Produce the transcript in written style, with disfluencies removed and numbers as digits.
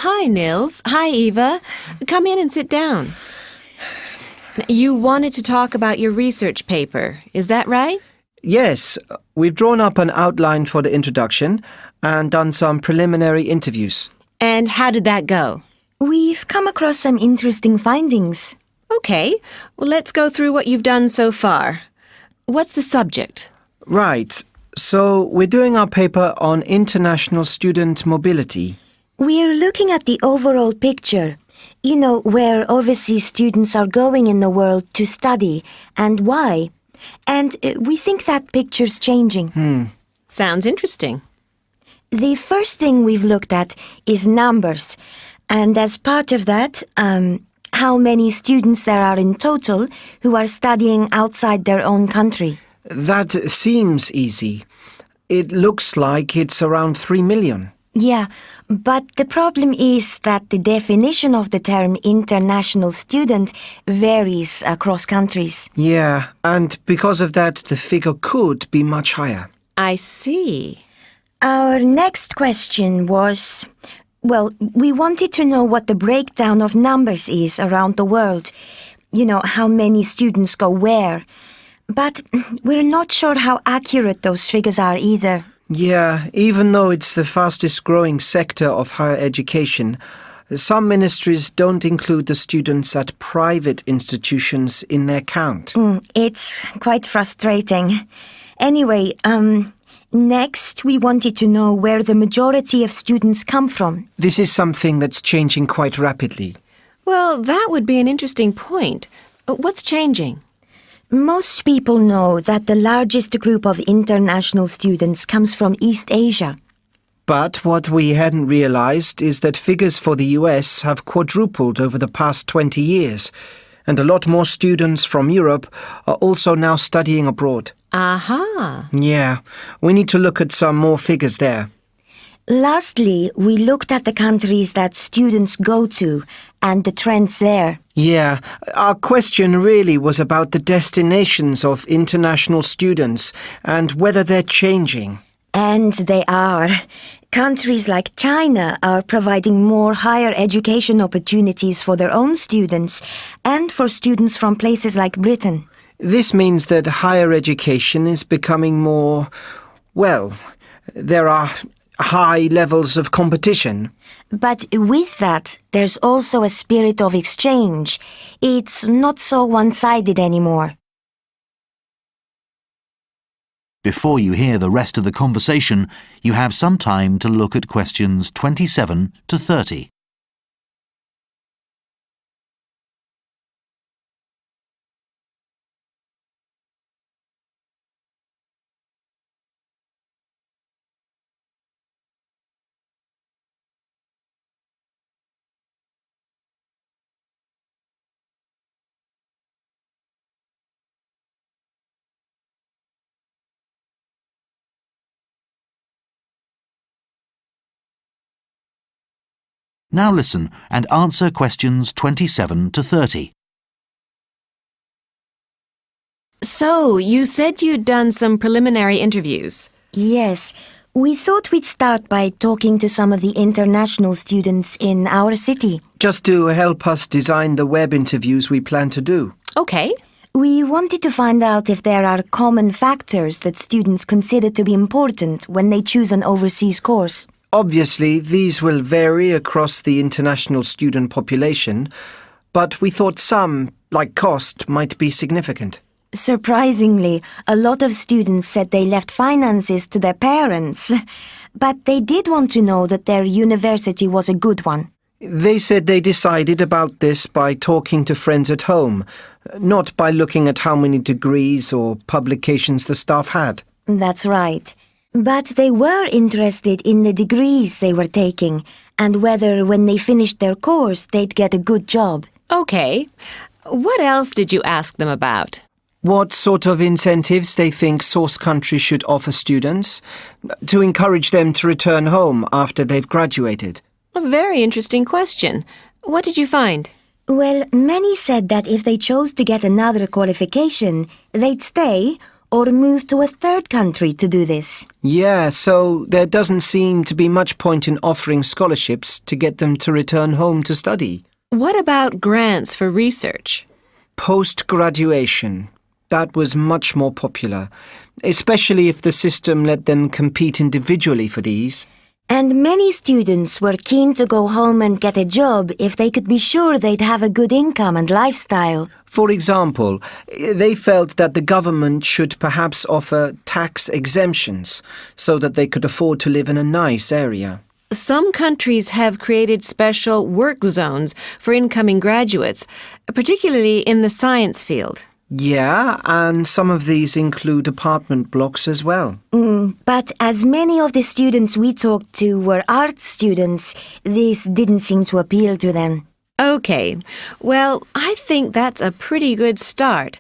Hi, Nils. Hi, Eva. Come in and sit down. You wanted to talk about your research paper, is that right? Yes, we've drawn up an outline for the introduction and done some preliminary interviews. And how did that go? We've come across some interesting findings. Okay, well, let's go through what you've done so far. What's the subject? Right, so we're doing our paper on international student mobility. We're looking at the overall picture. You know, where overseas students are going in the world to study and why. And we think that picture's changing. Sounds interesting. The first thing we've looked at is numbers. And as part of that, how many students there are in total who are studying outside their own country. That seems easy. It looks like it's around 3 million. Yeah, but the problem is that the definition of the term international student varies across countries. Yeah, and because of that, the figure could be much higher. I see. Our next question was, well, we wanted to know what the breakdown of numbers is around the world. You know, how many students go where. But we're not sure how accurate those figures are either. Yeah, even though it's the fastest growing sector of higher education, some ministries don't include the students at private institutions in their count. It's quite frustrating. Anyway, next we wanted to know where the majority of students come from. This is something that's changing quite rapidly. Well, that would be an interesting point. What's changing? Most people know that the largest group of international students comes from East Asia. But what we hadn't realized is that figures for the US have quadrupled over the past 20 years, and a lot more students from Europe are also now studying abroad. Aha. Yeah, we need to look at some more figures there. Lastly, we looked at the countries that students go to and the trends there. Yeah, our question really was about the destinations of international students and whether they're changing. And they are. Countries like China are providing more higher education opportunities for their own students and for students from places like Britain. This means that higher education is becoming more, well, there are high levels of competition. But with that, there's also a spirit of exchange. It's not so one-sided anymore. Before you hear the rest of the conversation, you have some time to look at questions 27 to 30. Now listen and answer questions 27 to 30. So, you said you'd done some preliminary interviews. Yes, we thought we'd start by talking to some of the international students in our city. Just to help us design the web interviews we plan to do. Okay. We wanted to find out if there are common factors that students consider to be important when they choose an overseas course. Obviously, these will vary across the international student population, but we thought some, like cost, might be significant. Surprisingly, a lot of students said they left finances to their parents, but they did want to know that their university was a good one. They said they decided about this by talking to friends at home, not by looking at how many degrees or publications the staff had. That's right. But they were interested in the degrees they were taking and whether when they finished their course they'd get a good job. Okay. What else did you ask them about? What sort of incentives they think source countries should offer students to encourage them to return home after they've graduated. A very interesting question. What did you find? Well, many said that if they chose to get another qualification, they'd stay, or move to a third country to do this. Yeah, so there doesn't seem to be much point in offering scholarships to get them to return home to study. What about grants for research? Post-graduation. That was much more popular, especially if the system let them compete individually for these. And many students were keen to go home and get a job if they could be sure they'd have a good income and lifestyle. For example, they felt that the government should perhaps offer tax exemptions so that they could afford to live in a nice area. Some countries have created special work zones for incoming graduates, particularly in the science field. Yeah, and some of these include apartment blocks as well. But as many of the students we talked to were art students, this didn't seem to appeal to them. Okay, well, I think that's a pretty good start.